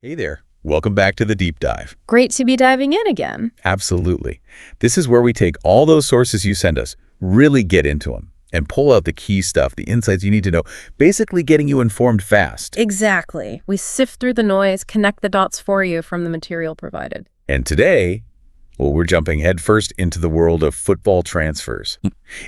Hey there. Welcome back to the deep dive. Great to be diving in again. Absolutely. This is where we take all those sources you send us, really get into them, and pull out the key stuff, the insights you need to know, basically getting you informed fast. Exactly. We sift through the noise, connect the dots for you from the material provided. And today, well, we're jumping headfirst into the world of football transfers.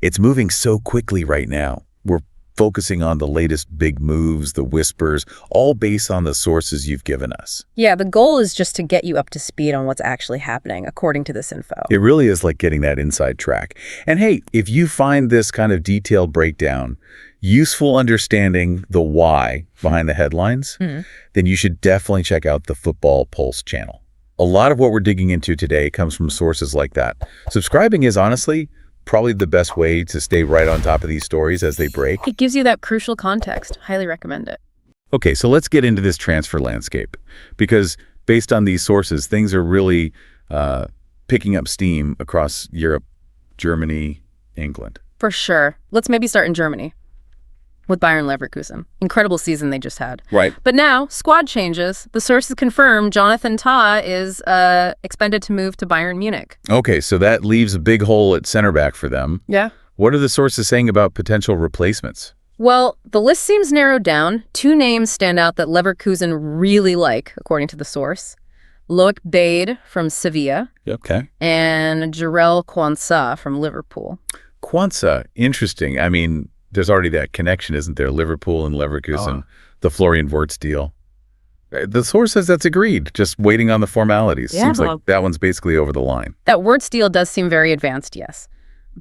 It's moving so quickly right now. We're focusing on the latest big moves, the whispers, all based on the sources you've given us. Yeah, the goal is just to get you up to speed on what's actually happening, according to this info. It really is like getting that inside track. And hey, if you find this kind of detailed breakdown useful understanding the why behind the headlines, then you should definitely check out the Football Pulse channel. A lot of what we're digging into today comes from sources like that. Subscribing is honestly probably the best way to stay right on top of these stories as they break. It gives you that crucial context. Highly recommend it. Okay, so let's get into this transfer landscape, because based on these sources, things are really picking up steam across Europe, Germany, England. For sure. Let's maybe start in Germany with Bayern Leverkusen. Incredible season they just had. Right. But now, squad changes. The sources confirm Jonathan Tah is expected to move to Bayern Munich. Okay, so that leaves a big hole at center back for them. Yeah. What are the sources saying about potential replacements? Well, the list seems narrowed down. Two names stand out that Leverkusen really like, according to the source. Loic Bade from Sevilla. Okay. And Jarell Quansah from Liverpool. Quansah, interesting. I mean, there's already that connection, isn't there? Liverpool and Leverkusen, the Florian Wirtz deal. The source says that's agreed, just waiting on the formalities. Yeah. Seems like that one's basically over the line. That Wirtz deal does seem very advanced, yes.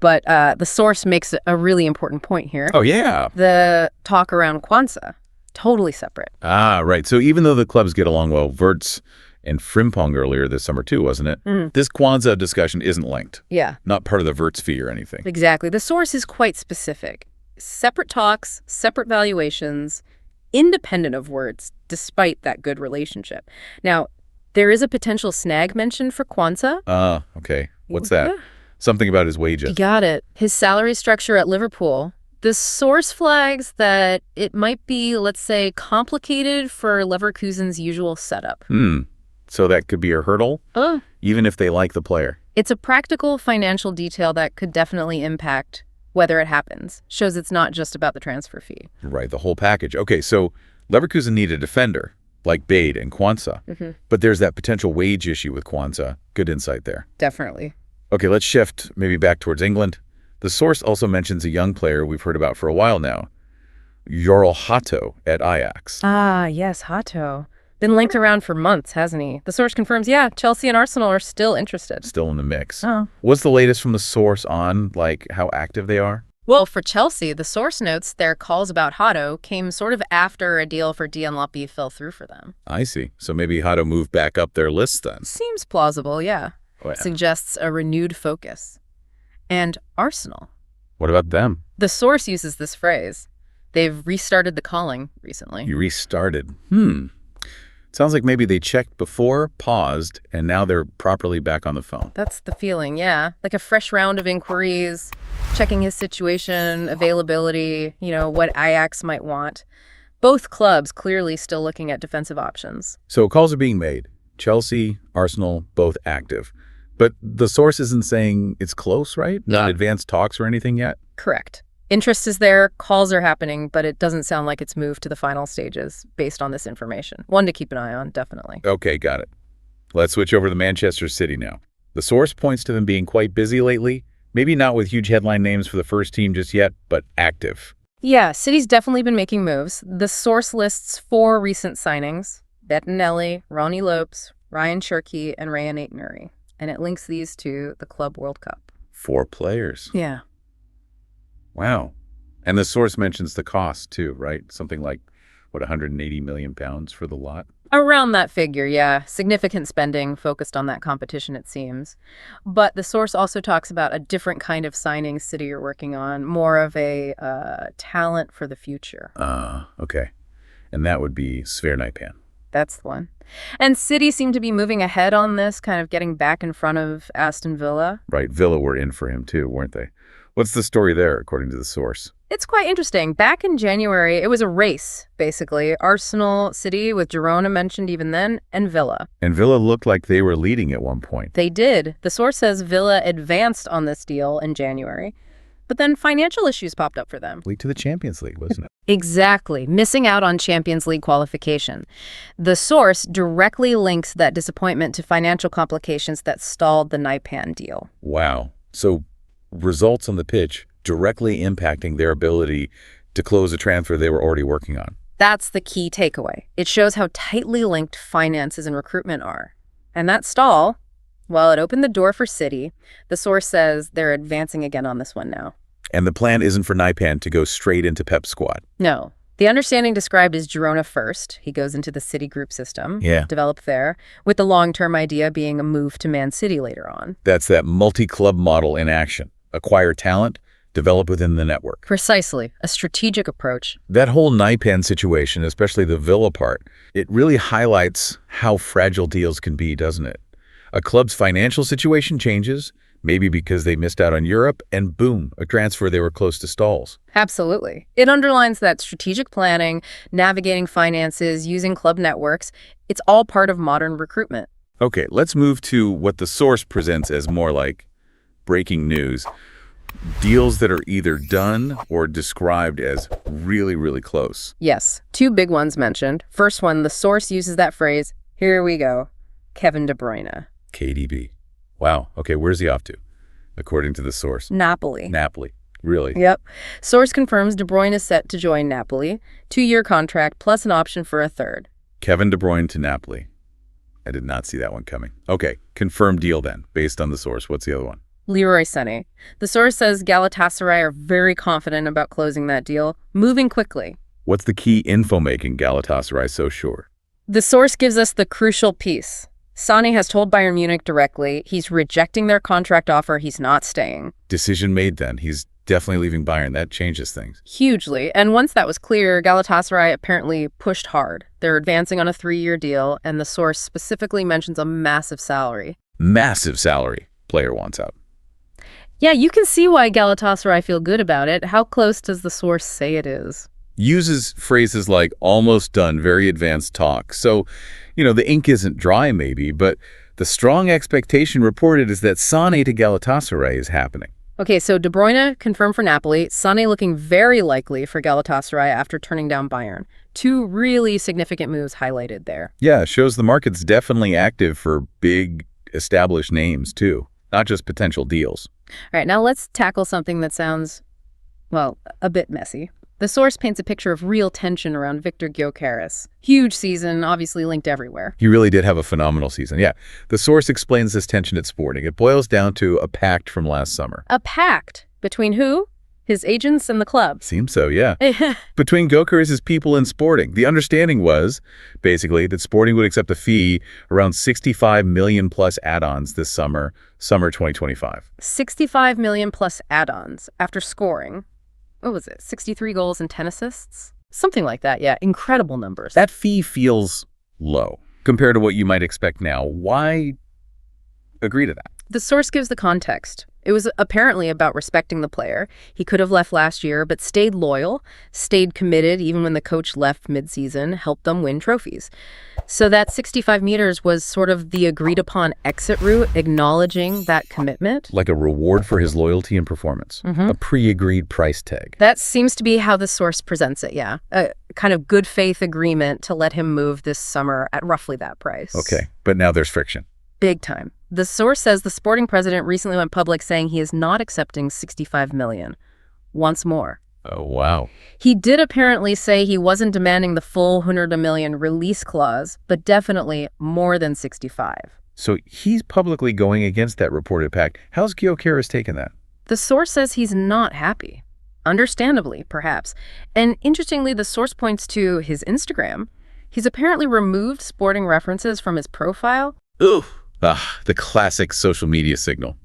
But the source makes a really important point here. Oh, yeah. The talk around Quansah, totally separate. Ah, right. So even though the clubs get along well, Wirtz and Frimpong earlier this summer too, wasn't it? This Quansah discussion isn't linked. Yeah. Not part of the Wirtz fee or anything. Exactly. The source is quite specific. Separate talks, separate valuations, independent of Wirtz, despite that good relationship. Now, there is a potential snag mentioned for Quansah. Ah, okay. What's that? Something about his wages. You got it. His salary structure at Liverpool. The source flags that it might be, let's say, complicated for Leverkusen's usual setup. So that could be a hurdle, even if they like the player. It's a practical financial detail that could definitely impact whether it happens. Shows it's not just about the transfer fee. Right, the whole package. Okay, so Leverkusen need a defender, like Bade and Quansah. But there's that potential wage issue with Quansah. Good insight there. Definitely. Okay, let's shift maybe back towards England. The source also mentions a young player we've heard about for a while now, Hato at Ajax. Ah, yes, Hato. Been linked around for months, hasn't he? The source confirms, yeah, Chelsea and Arsenal are still interested. Still in the mix. Oh. What's the latest from the source on, like, how active they are? Well, for Chelsea, the source notes their calls about Hato came sort of after a deal for Dianlopi fell through for them. I see. So maybe Hato moved back up their list then. Seems plausible, yeah. Oh, yeah. Suggests a renewed focus. And Arsenal. What about them? The source uses this phrase. They've restarted the calling recently. You restarted. Sounds like maybe they checked before, paused, and now they're properly back on the phone. That's the feeling, yeah. Like a fresh round of inquiries, checking his situation, availability, what Ajax might want. Both clubs clearly still looking at defensive options. So calls are being made. Chelsea, Arsenal, both active. But the source isn't saying it's close, right? Not advanced talks or anything yet? Correct. Interest is there, calls are happening, but it doesn't sound like it's moved to the final stages based on this information. One to keep an eye on, definitely. Okay, got it. Let's switch over to Manchester City now. The source points to them being quite busy lately, maybe not with huge headline names for the first team just yet, but active. Yeah, City's definitely been making moves. The source lists 4 recent signings: Bettinelli, Ronnie Lopes, Ryan Cherky, and Rayan Aït-Nouri. And it links these to the Club World Cup. 4 players. Yeah. Wow. And the source mentions the cost too, right? Something like, what, 180 million pounds for the lot? Around that figure, yeah. Significant spending focused on that competition, it seems. But the source also talks about a different kind of signing City are working on, more of a talent for the future. Okay. And that would be Svernaipan. That's the one. And City seemed to be moving ahead on this, kind of getting back in front of Aston Villa. Right. Villa were in for him too, weren't they? What's the story there, according to the source? It's quite interesting. Back in January, it was a race, basically. Arsenal City, with Girona mentioned even then, and Villa. And Villa looked like they were leading at one point. They did. The source says Villa advanced on this deal in January. But then financial issues popped up for them. Lead to the Champions League, wasn't it? Exactly. Missing out on Champions League qualification. The source directly links that disappointment to financial complications that stalled the Naipan deal. Wow. So results on the pitch directly impacting their ability to close a transfer they were already working on. That's the key takeaway. It shows how tightly linked finances and recruitment are. And that stall, well, it opened the door for City. The source says they're advancing again on this one now. And the plan isn't for Naipan to go straight into Pep's squad. No. The understanding described is Girona first. He goes into the City group system, developed there, with the long-term idea being a move to Man City later on. That's that multi-club model in action. Acquire talent, develop within the network. Precisely. A strategic approach. That whole Naipan situation, especially the Villa part, it really highlights how fragile deals can be, doesn't it? A club's financial situation changes, maybe because they missed out on Europe, and boom, a transfer they were close to stalls. Absolutely. It underlines that strategic planning, navigating finances, using club networks, it's all part of modern recruitment. Okay, let's move to what the source presents as more like breaking news. Deals that are either done or described as really, really close. Yes, two big ones mentioned. First one, the source uses that phrase, here we go, Kevin De Bruyne. KDB. Wow. Okay, where's he off to, according to the source? Napoli. Napoli. Really? Yep. Source confirms De Bruyne is set to join Napoli. 2-year contract plus an option for a third. Kevin De Bruyne to Napoli. I did not see that one coming. Okay, confirmed deal then, based on the source. What's the other one? Leroy Sané. The source says Galatasaray are very confident about closing that deal, moving quickly. What's the key info making Galatasaray so sure? The source gives us the crucial piece. Sané has told Bayern Munich directly he's rejecting their contract offer, he's not staying. Decision made then. He's definitely leaving Bayern. That changes things. Hugely. And once that was clear, Galatasaray apparently pushed hard. They're advancing on a 3-year deal, and the source specifically mentions a massive salary. Massive salary. Player wants out. Yeah, you can see why Galatasaray feel good about it. How close does the source say it is? Uses phrases like almost done, very advanced talk. So, the ink isn't dry maybe, but the strong expectation reported is that Sané to Galatasaray is happening. Okay, so De Bruyne confirmed for Napoli, Sané looking very likely for Galatasaray after turning down Bayern. 2 really significant moves highlighted there. Yeah, shows the market's definitely active for big established names too, not just potential deals. All right, now let's tackle something that sounds, well, a bit messy. The source paints a picture of real tension around Victor Gyokeres. Huge season, obviously linked everywhere. He really did have a phenomenal season, yeah. The source explains this tension at Sporting. It boils down to a pact from last summer. A pact? Between who? His agents and the club? Seems so, yeah. Between Gyokeres' people and Sporting. The understanding was, basically, that Sporting would accept a fee around 65 million plus add-ons this summer 2025. 65 million plus add-ons after scoring. What was it, 63 goals and 10 assists? Something like that, yeah. Incredible numbers. That fee feels low compared to what you might expect now. Why agree to that? The source gives the context. It was apparently about respecting the player. He could have left last year, but stayed loyal, stayed committed even when the coach left midseason, helped them win trophies. So that 65 meters was sort of the agreed-upon exit route, acknowledging that commitment. Like a reward for his loyalty and performance. A pre-agreed price tag. That seems to be how the source presents it, yeah. A kind of good faith agreement to let him move this summer at roughly that price. Okay, but now there's friction. Big time. The source says the Sporting president recently went public saying he is not accepting 65 million. Once more. Oh, wow. He did apparently say he wasn't demanding the full 100 million release clause, but definitely more than 65. So he's publicly going against that reported pact. How's Gyokeres taken that? The source says he's not happy. Understandably, perhaps. And interestingly, the source points to his Instagram. He's apparently removed Sporting references from his profile. Ooh. The classic social media signal.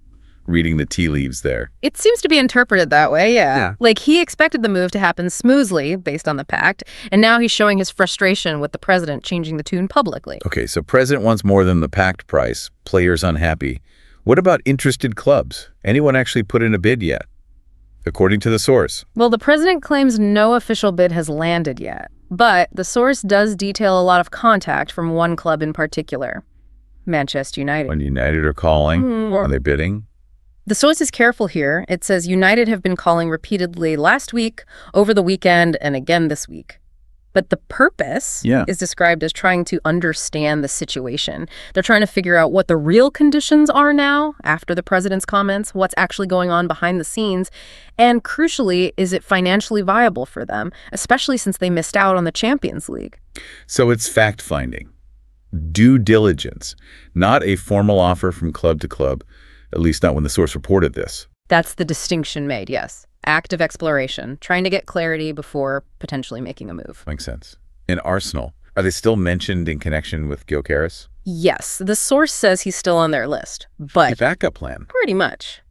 Reading the tea leaves there. It seems to be interpreted that way, yeah. Like he expected the move to happen smoothly based on the pact, and now he's showing his frustration with the president changing the tune publicly. Okay, so president wants more than the pact price. Players unhappy. What about interested clubs? Anyone actually put in a bid yet? according to the source? Well, the president claims no official bid has landed yet, but the source does detail a lot of contact from one club in particular, Manchester United. When United are calling, are they bidding? The source is careful here. It says United have been calling repeatedly last week, over the weekend, and again this week. But the purpose is described as trying to understand the situation. They're trying to figure out what the real conditions are now after the president's comments, what's actually going on behind the scenes, and crucially, is it financially viable for them, especially since they missed out on the Champions League? So it's fact-finding, due diligence, not a formal offer from club to club, at least not when the source reported this. That's the distinction made, yes. Active exploration, trying to get clarity before potentially making a move. Makes sense. In Arsenal, are they still mentioned in connection with Gyokeres? Yes, the source says he's still on their list, but A backup plan. pretty much.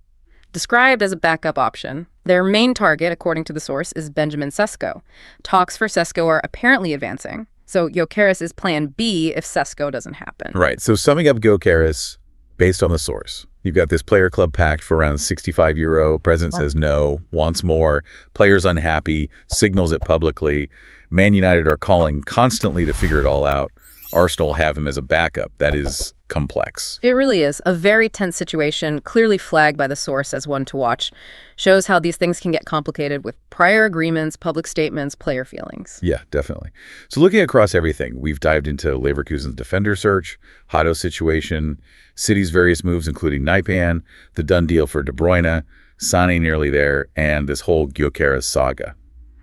Described as a backup option, their main target, according to the source, is Benjamin Sesko. Talks for Sesko are apparently advancing, so Gyokeres is plan B if Sesko doesn't happen. Right, so summing up Gyokeres, based on the source, you've got this player club packed for around €65. President says no, wants more. Players unhappy, signals it publicly. Man United are calling constantly to figure it all out. Arsenal have him as a backup. That is complex. It really is. A very tense situation, clearly flagged by the source as one to watch. Shows how these things can get complicated with prior agreements, public statements, player feelings. Yeah, definitely. So looking across everything, we've dived into Leverkusen's defender search, Hato situation, City's various moves, including Naipan, the done deal for De Bruyne, Sané nearly there, and this whole Gyokeres saga.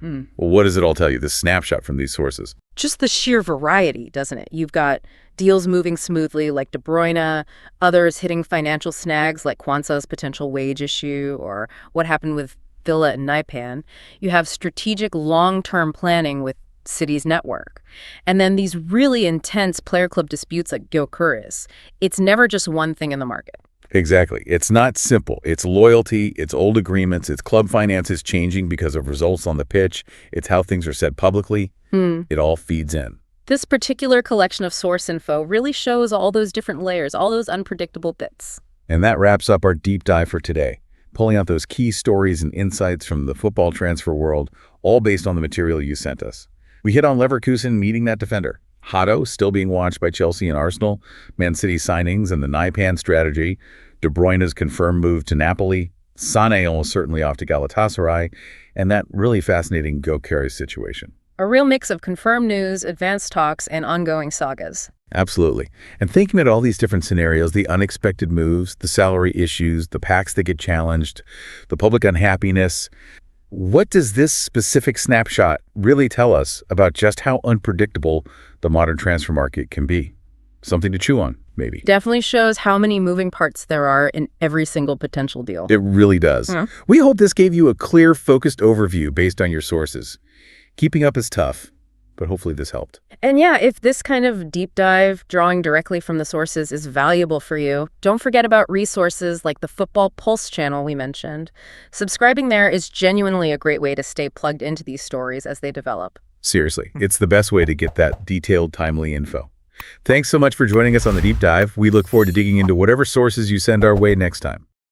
Well, what does it all tell you, this snapshot from these sources? Just the sheer variety, doesn't it? You've got deals moving smoothly like De Bruyne, others hitting financial snags like Quansah's potential wage issue or what happened with Villa and Naipan. You have strategic long-term planning with City's network. And then these really intense player club disputes like Gyokeres. It's never just one thing in the market. Exactly. It's not simple. It's loyalty, it's old agreements, it's club finances changing because of results on the pitch, it's how things are said publicly. It all feeds in. This particular collection of source info really shows all those different layers, all those unpredictable bits. And that wraps up our deep dive for today, pulling out those key stories and insights from the football transfer world, all based on the material you sent us. We hit on Leverkusen meeting that defender, Hato still being watched by Chelsea and Arsenal, Man City signings and the Naipan strategy, De Bruyne's confirmed move to Napoli, Sané almost certainly off to Galatasaray, and that really fascinating Gyokeres situation. A real mix of confirmed news, advanced talks, and ongoing sagas. Absolutely. And thinking about all these different scenarios, the unexpected moves, the salary issues, the packs that get challenged, the public unhappiness, what does this specific snapshot really tell us about just how unpredictable the modern transfer market can be? Something to chew on, maybe. Definitely shows how many moving parts there are in every single potential deal. It really does. We hope this gave you a clear, focused overview based on your sources. Keeping up is tough, but hopefully this helped. And yeah, if this kind of deep dive, drawing directly from the sources, is valuable for you, don't forget about resources like the Football Pulse channel we mentioned. Subscribing there is genuinely a great way to stay plugged into these stories as they develop. Seriously, it's the best way to get that detailed, timely info. Thanks so much for joining us on the deep dive. We look forward to digging into whatever sources you send our way next time.